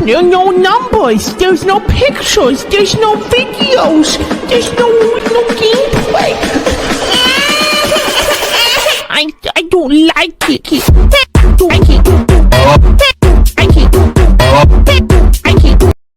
no numbers, there's no pictures, there's no videos, there's no gameplay. I don't like it.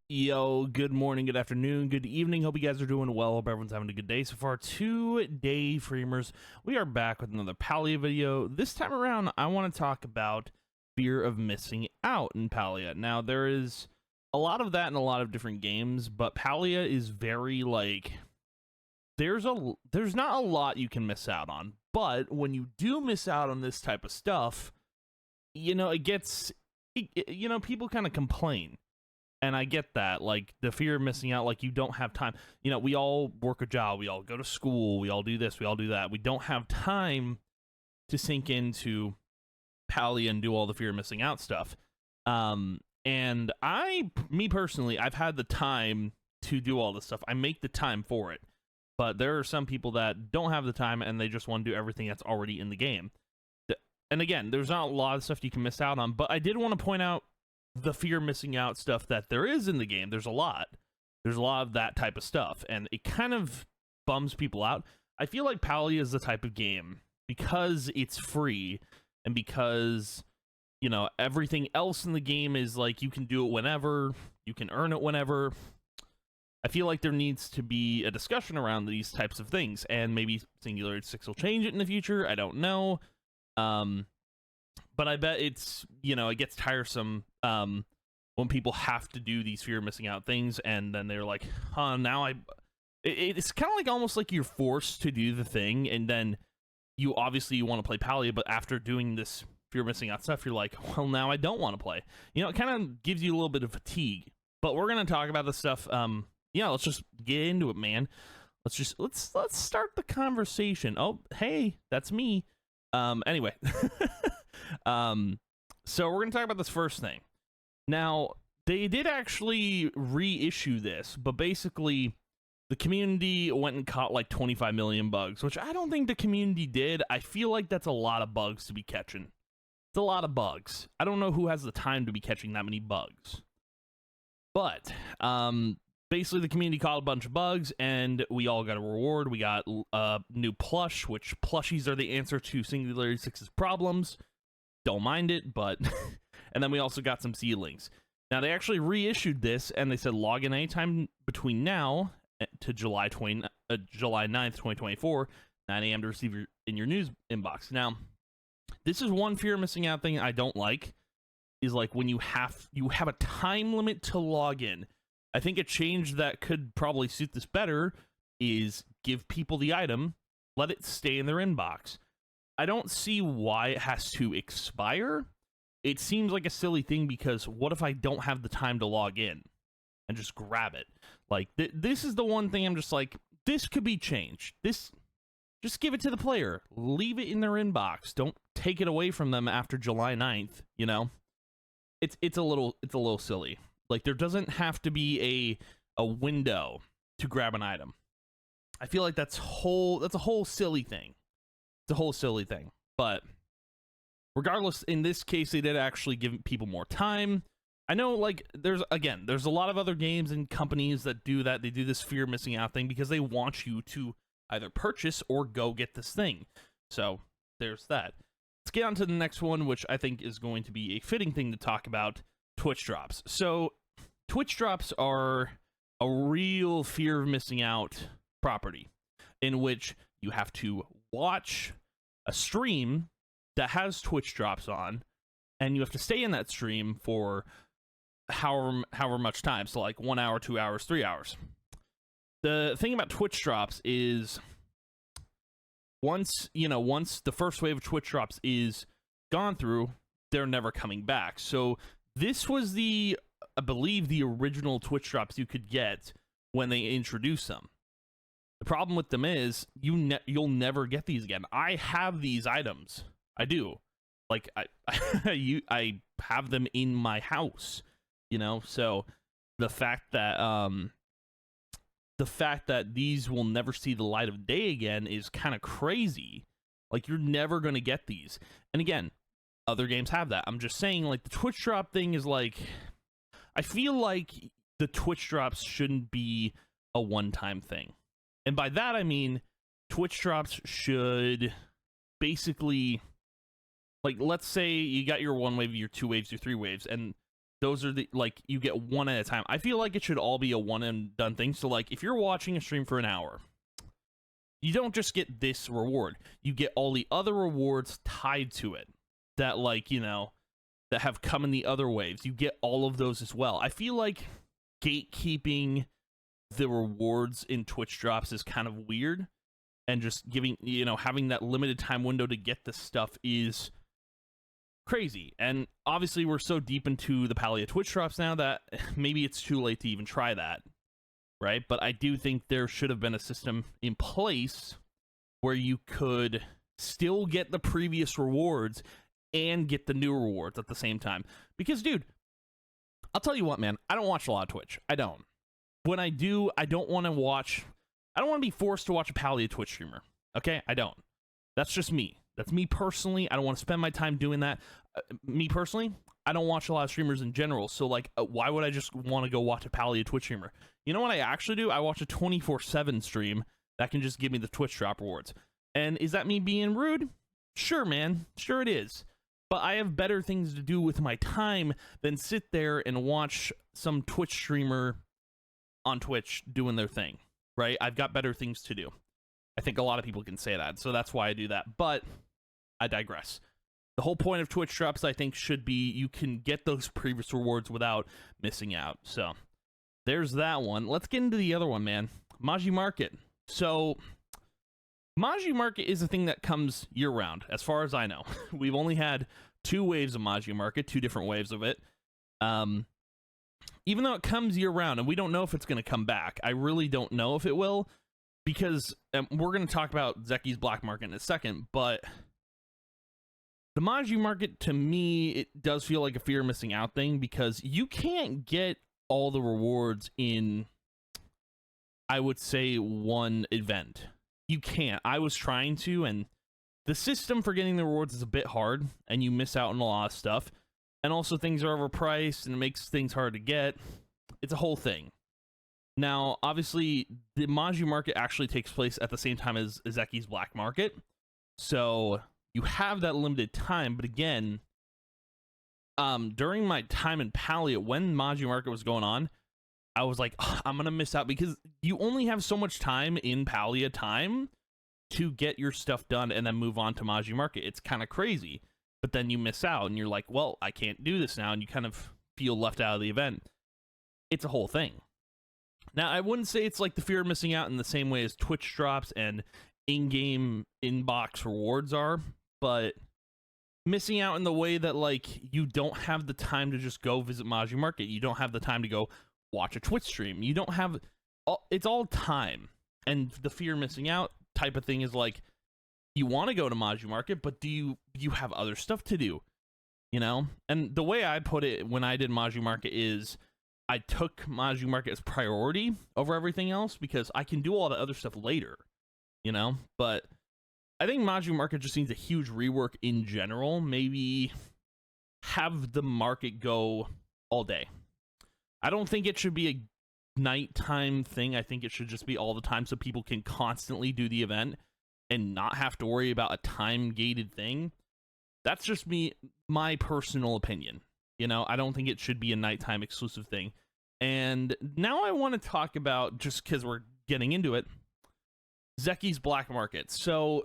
Yo, good morning, good afternoon, good evening. Hope you guys are doing well. Hope everyone's having a good day so far. Today, Freemers, we are back with another Palia video. This time around, I want to talk about fear of missing out in Palia. Now, there is a lot of that in a lot of different games, but Palia is very, like, there's not a lot you can miss out on. But when you do miss out on this type of stuff, you know, people kind of complain. And I get that, like, the fear of missing out, like, you don't have time. You know, we all work a job, we all go to school, we all do this, we all do that. We don't have time to sink into Palia and do all the fear of missing out stuff. And me personally, I've had the time to do all this stuff. I make the time for it. But there are some people that don't have the time and they just want to do everything that's already in the game. And again, there's not a lot of stuff you can miss out on, but I did want to point out the fear missing out stuff that there is in the game. There's a lot of that type of stuff, and it kind of bums people out. I feel like Palia is the type of game, because it's free and because, you know, everything else in the game is like you can do it whenever, you can earn it whenever. I feel like there needs to be a discussion around these types of things, and maybe Singularity 6 will change it in the future. I don't know. But I bet it's, you know, it gets tiresome when people have to do these fear of missing out things, and then they're like, huh, now it's kind of like almost like you're forced to do the thing, and then you obviously want to play Palia, but after doing this fear of missing out stuff, you're like, well, now I don't want to play. You know, it kind of gives you a little bit of fatigue. But we're going to talk about this stuff. Yeah, let's just get into it, man. Let's start the conversation. Oh, hey, that's me. Anyway. So we're going to talk about this first thing. Now, they did actually reissue this, but basically the community went and caught like 25 million bugs, which I don't think the community did. I feel like that's a lot of bugs to be catching. It's a lot of bugs. I don't know who has the time to be catching that many bugs. But, basically the community caught a bunch of bugs, and we all got a reward. We got new plush, which plushies are the answer to Singularity 6's problems. Don't mind it, but... And then we also got some seedlings. Now, they actually reissued this, and they said log in anytime between now to July 9th, 2024, 9 a.m. to receive in your news inbox. Now, this is one fear of missing out thing I don't like, is like when you have a time limit to log in. I think a change that could probably suit this better is give people the item, let it stay in their inbox. I don't see why it has to expire. It seems like a silly thing, because what if I don't have the time to log in and just grab it? Like, this is the one thing I'm just like, this could be changed. Just give it to the player. Leave it in their inbox. Don't take it away from them after July 9th, you know? It's a little silly. Like, there doesn't have to be a window to grab an item. I feel like that's a whole silly thing. It's a whole silly thing. But regardless, in this case, they did actually give people more time. I know, like, there's a lot of other games and companies that do that. They do this fear missing out thing because they want you to either purchase or go get this thing. So there's that. Let's get on to the next one, which I think is going to be a fitting thing to talk about. Twitch drops. So Twitch drops are a real fear of missing out property, in which you have to watch a stream that has Twitch drops on, and you have to stay in that stream for however much time. So like 1 hour, 2 hours, 3 hours. The thing about Twitch drops is once the first wave of Twitch drops is gone through, they're never coming back. So this was I believe the original Twitch drops you could get when they introduced them. The problem with them is you'll never get these again. I have these items. I do. Like, I have them in my house, you know? So the fact that these will never see the light of day again is kind of crazy. Like, you're never going to get these. And again, other games have that. I'm just saying, like, the Twitch drop thing is like, I feel like the Twitch drops shouldn't be a one-time thing. And by that, I mean, Twitch drops should basically, like, let's say you got your 1 wave, your 2 waves, your 3 waves, and those are the, like, you get one at a time. I feel like it should all be a one and done thing. So, like, if you're watching a stream for an hour, you don't just get this reward. You get all the other rewards tied to it that, like, you know, that have come in the other waves. You get all of those as well. I feel like gatekeeping the rewards in Twitch drops is kind of weird, and just giving, you know, having that limited time window to get this stuff is crazy. And obviously we're so deep into the Palia Twitch drops now that maybe it's too late to even try that, right? But I do think there should have been a system in place where you could still get the previous rewards and get the new rewards at the same time. Because, dude, I'll tell you what, man, I don't watch a lot of Twitch. I don't. When I do, I don't want to be forced to watch a Palia Twitch streamer. Okay? I don't. That's just me. That's me personally. I don't want to spend my time doing that. Me personally, I don't watch a lot of streamers in general. So, like, why would I just want to go watch a Palia Twitch streamer? You know what I actually do? I watch a 24/7 stream that can just give me the Twitch drop rewards. And is that me being rude? Sure, man. Sure it is. But I have better things to do with my time than sit there and watch some Twitch streamer on Twitch doing their thing, right? I've got better things to do. I think a lot of people can say that, so that's why I do that. But I digress. The whole point of Twitch drops, I think, should be you can get those previous rewards without missing out. So there's that one. Let's get into the other one, man. Maji Market. So Maji Market is a thing that comes year-round, as far as I know. We've only had 2 waves of Maji Market, 2 different waves of it. Even though it comes year-round, and we don't know if it's going to come back. I really don't know if it will, because we're going to talk about Zeki's Black Market in a second, but the Maji Market, to me, it does feel like a fear of missing out thing, because you can't get all the rewards in, I would say, one event. You can't. I was trying to, and the system for getting the rewards is a bit hard, and you miss out on a lot of stuff. And also things are overpriced, and it makes things hard to get. It's a whole thing. Now, obviously, the Maji Market actually takes place at the same time as Zeki's Black Market. So you have that limited time, but again, during my time in Palia, when Maji Market was going on, I was like, oh, I'm gonna miss out, because you only have so much time in Palia time to get your stuff done and then move on to Maji Market. It's kind of crazy, but then you miss out and you're like, well, I can't do this now, and you kind of feel left out of the event. It's a whole thing. Now, I wouldn't say it's like the fear of missing out in the same way as Twitch drops and in-game inbox rewards are, but missing out in the way that, like, you don't have the time to just go visit Maji Market. You don't have the time to go watch a Twitch stream. You don't have, it's all time. And the fear of missing out type of thing is like, you want to go to Maji Market, but do you have other stuff to do, you know? And the way I put it when I did Maji Market is I took Maji Market as priority over everything else, because I can do all the other stuff later, you know? But I think Maji Market just needs a huge rework in general. Maybe have the market go all day. I don't think it should be a nighttime thing. I think it should just be all the time, so people can constantly do the event and not have to worry about a time-gated thing. That's just my personal opinion. You know, I don't think it should be a nighttime exclusive thing. And now I want to talk about, just because we're getting into it, Zeki's Black Market. So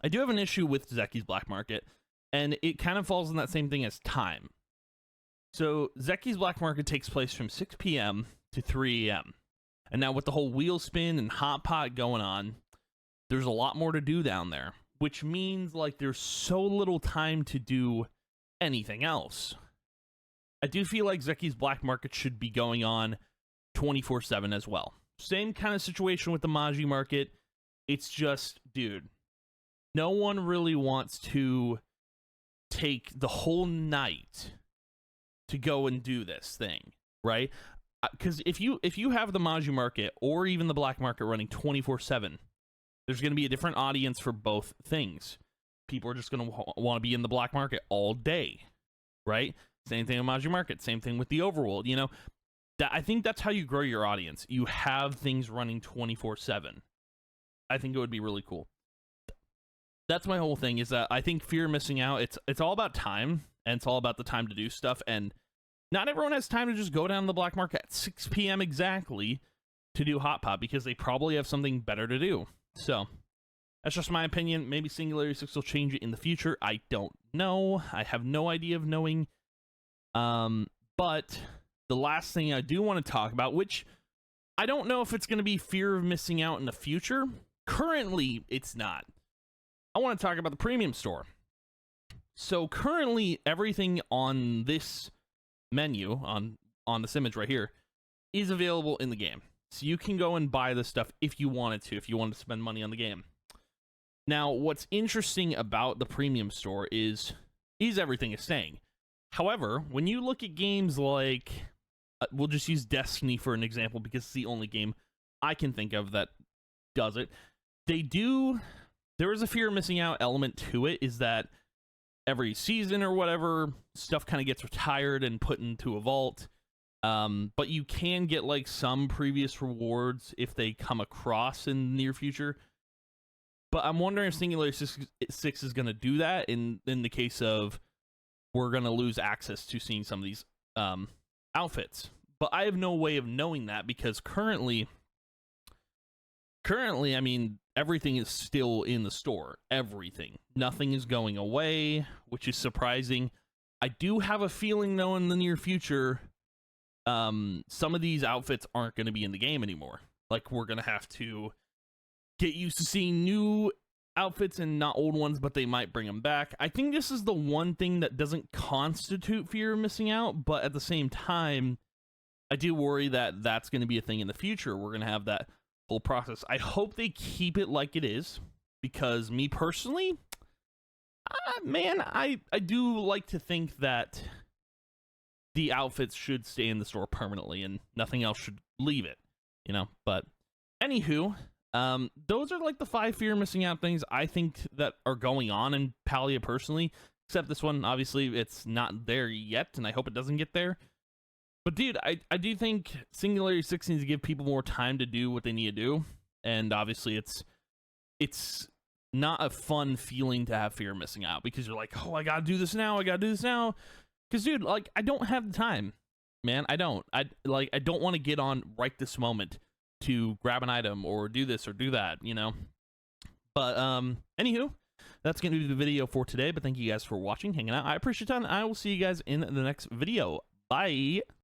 I do have an issue with Zeki's Black Market, and it kind of falls in that same thing as time. So Zeki's Black Market takes place from 6 p.m. to 3 a.m. And now with the whole wheel spin and hot pot going on, there's a lot more to do down there, which means, like, there's so little time to do anything else. I do feel like Zeki's Black Market should be going on 24/7 as well. Same kind of situation with the Maji Market. It's just, dude, no one really wants to take the whole night to go and do this thing, right? Because if you have the Maji Market or even the Black Market running 24/7, there's going to be a different audience for both things. People are just going to want to be in the Black Market all day, right? Same thing with Maji Market. Same thing with the Overworld. You know, I think that's how you grow your audience. You have things running 24/7. I think it would be really cool. That's my whole thing, is that I think fear of missing out, it's all about time, and it's all about the time to do stuff, and not everyone has time to just go down the black market at 6 p.m. exactly to do Hot Pot, because they probably have something better to do. So that's just my opinion. Maybe Singularity 6 will change it in the future. I don't know. I have no idea of knowing. But the last thing I do want to talk about, which I don't know if it's going to be fear of missing out in the future. Currently, it's not. I want to talk about the premium store. So currently, everything on this menu, on this image right here, is available in the game. So you can go and buy this stuff if you wanted to, if you wanted to spend money on the game. Now, what's interesting about the premium store is everything is staying. However, when you look at games like, we'll just use Destiny for an example because it's the only game I can think of that does it. There is a fear of missing out element to it, is that every season or whatever, stuff kind of gets retired and put into a vault. But you can get like some previous rewards if they come across in the near future. But I'm wondering if Singularity 6 is going to do that in the case of we're going to lose access to seeing some of these outfits. But I have no way of knowing that, because currently, I mean, everything is still in the store. Everything. Nothing is going away, which is surprising. I do have a feeling, though, in the near future, some of these outfits aren't going to be in the game anymore. Like, we're going to have to get used to seeing new outfits and not old ones, but they might bring them back. I think this is the one thing that doesn't constitute fear of missing out, but at the same time, I do worry that that's going to be a thing in the future. We're going to have that whole process. I hope they keep it like it is, because me personally, man, I do like to think that the outfits should stay in the store permanently and nothing else should leave it, you know. But anywho, those are like the 5 fear missing out things I think that are going on in Palia personally, except this one, obviously it's not there yet, and I hope it doesn't get there. But dude, I do think Singularity 6 needs to give people more time to do what they need to do, and obviously it's not a fun feeling to have fear of missing out, because you're like, oh, I gotta do this now, because dude, like, I don't have the time, man. I don't want to get on right this moment to grab an item or do this or do that, you know. But anywho, that's gonna be the video for today. But thank you guys for watching, hanging out. I appreciate it, and I will see you guys in the next video. Bye.